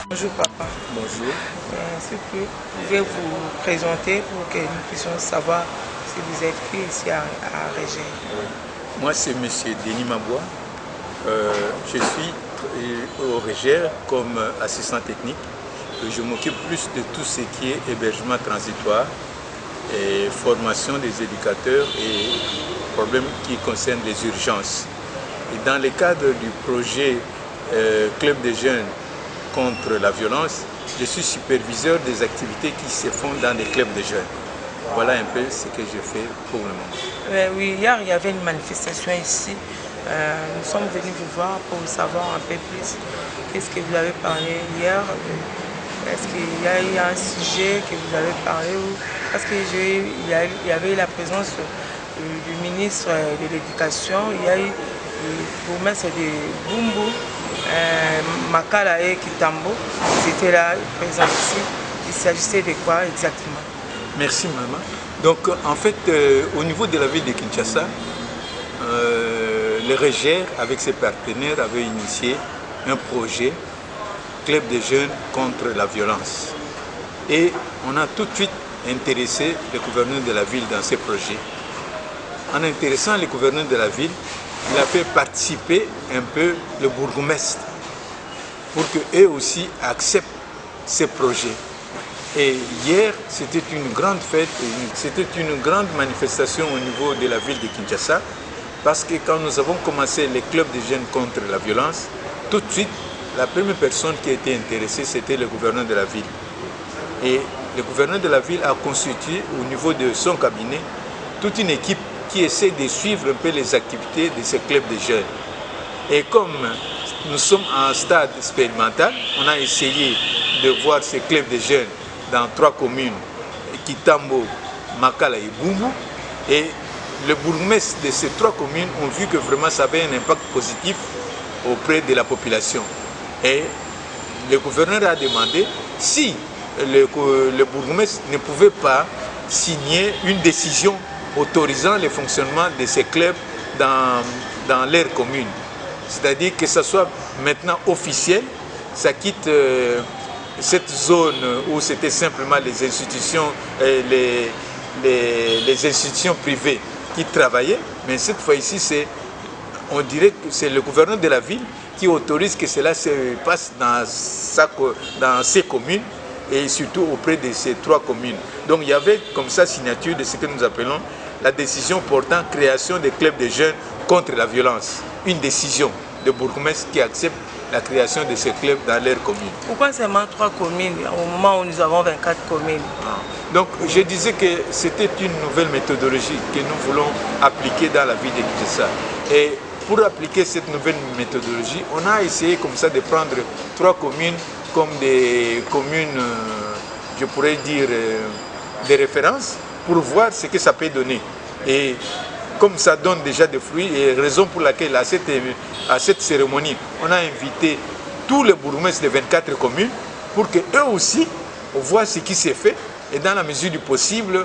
Bonjour papa. Bonjour. Est-ce que vous pouvez vous présenter pour que nous puissions savoir si vous êtes qui ici à Régé? Moi c'est M. Denis Mabois. Je suis au Régé comme assistant technique. Je m'occupe plus de tout ce qui est hébergement transitoire et formation des éducateurs et problèmes qui concernent les urgences. Et dans le cadre du projet Club des jeunes contre la violence, je suis superviseur des activités qui se font dans les clubs de jeunes. Voilà un peu ce que je fais pour le moment. Oui, hier il y avait une manifestation ici. Nous sommes venus vous voir pour savoir un peu plus qu'est-ce que vous avez parlé hier. Est-ce qu'il y a eu un sujet que vous avez parlé parce qu'il y avait eu la présence du ministre de l'Éducation, il y a eu le bourgmestre de Bumbu, Makala et Kitambo, c'était là présent ici. Il s'agissait de quoi exactement? Merci maman. Donc en fait au niveau de la ville de Kinshasa, le Régé avec ses partenaires avait initié un projet Club des jeunes contre la violence. Et on a tout de suite intéressé le gouverneur de la ville dans ces projets. En intéressant le gouverneur de la ville, il a fait participer un peu le bourgmestre pour qu'eux aussi acceptent ces projets. Et hier, c'était une grande fête, c'était une grande manifestation au niveau de la ville de Kinshasa, parce que quand nous avons commencé les clubs de jeunes contre la violence, tout de suite, la première personne qui a été intéressée, c'était le gouverneur de la ville. Et le gouverneur de la ville a constitué au niveau de son cabinet toute une équipe qui essaie de suivre un peu les activités de ces clubs de jeunes. Et comme nous sommes en stade expérimental, on a essayé de voir ces clubs de jeunes dans 3 communes, Kitambo, Makala et Bumbu. Et le bourgmestre de ces 3 communes ont vu que vraiment ça avait un impact positif auprès de la population. Et le gouverneur a demandé si le bourgmestre ne pouvait pas signer une décision autorisant le fonctionnement de ces clubs dans leur commune. C'est-à-dire que ça soit maintenant officiel, ça quitte cette zone où c'était simplement les institutions, les institutions privées qui travaillaient, mais cette fois-ci, on dirait que c'est le gouverneur de la ville qui autorise que cela se passe dans ces communes et surtout auprès de ces 3 communes. Donc il y avait comme ça signature de ce que nous appelons la décision portant création des clubs de jeunes contre la violence. Une décision de bourgmestre qui accepte la création de ces clubs dans leur commune. Pourquoi seulement 3 communes au moment où nous avons 24 communes? Donc je disais que c'était une nouvelle méthodologie que nous voulons appliquer dans la ville de Kinshasa. Et pour appliquer cette nouvelle méthodologie, on a essayé comme ça de prendre 3 communes comme des communes, je pourrais dire, des références pour voir ce que ça peut donner. Et comme ça donne déjà des fruits, et raison pour laquelle à cette cérémonie, on a invité tous les bourgmestres des 24 communes pour qu'eux aussi voient ce qui s'est fait et dans la mesure du possible,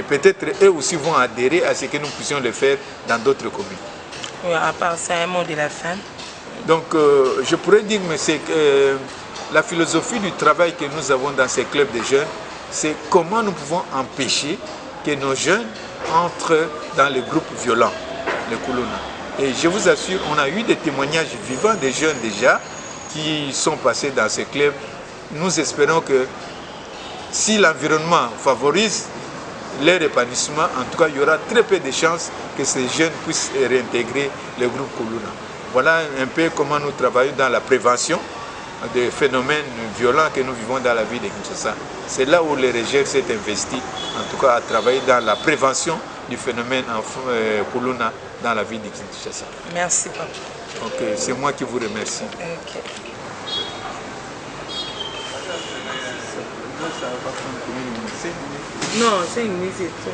peut-être eux aussi vont adhérer à ce que nous puissions le faire dans d'autres communes. Oui, à part ça, un mot de la fin. Donc je pourrais dire, mais c'est que la philosophie du travail que nous avons dans ces clubs de jeunes, c'est comment nous pouvons empêcher que nos jeunes entrent dans les groupes violents, les Kuluna. Et je vous assure, on a eu des témoignages vivants des jeunes déjà qui sont passés dans ces clubs. Nous espérons que si l'environnement favorise leur épanouissement, en tout cas, il y aura très peu de chances que ces jeunes puissent réintégrer le groupe Kuluna. Voilà un peu comment nous travaillons dans la prévention des phénomènes violents que nous vivons dans la ville de Kinshasa. C'est là où le Régé s'est investi, en tout cas à travailler dans la prévention du phénomène Kuluna dans la ville de Kinshasa. Merci papa. Ok, c'est moi qui vous remercie. Okay. Non, c'est une mise et tout.